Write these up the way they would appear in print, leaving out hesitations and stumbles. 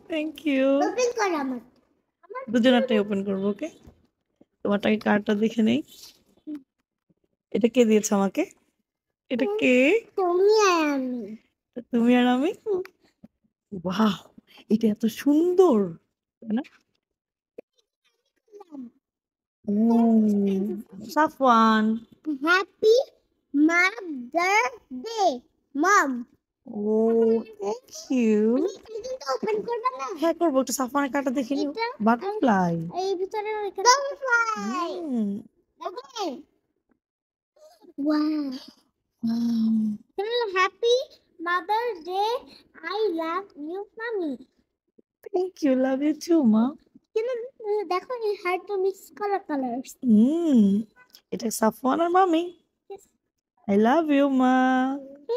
Thank you. Open কর আমার। দুজনেরটাই open করবো, ওকে? তোমারটাকে কার্ডটা দেখে নেই। এটা কে দিয়েছে আমাকে? এটা কে? তুমি আর আমি। তুমি আর আমি? বাহ, এটা এত সুন্দর, তাই না? Safwan. Happy mother day mom. ও, থ্যাংক ইউ। ওপেন করবে না? হ্যাঁ করবো, একটু সাফওয়ানের কার্ডটা দেখে নিও। এটা বাটারফ্লাই। এই ভিতরে butterfly. Okay wow. Happy mother day, I love you mummy. Thank you, love you too মা। কিন্তু দেখো এই হার্টটা মিক্স কালার্স। এটা সাফওয়ান আর মামি। আই লাভ ইউ মা।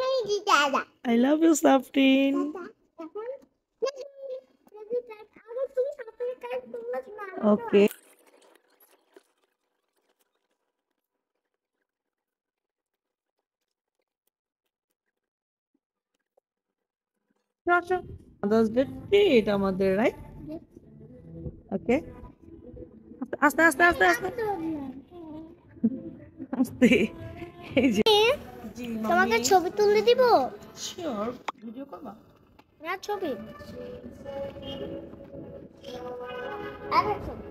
এই যে দাদা। আই লাভ ইউ সাফটিন। এখন আরো তুমি সাপের কাজ তোমরা ওকে। মাদার্স ডে ট্রিট আমাদের, রাইট? ওকে, আস্তে আস্তে আস্তে আস্তে আস্তে। এই যে জি তোমাকে মামি। ছবি তুলে দিব। শিওর, ভিডিও করবা? না ছবি। আরে ছবি।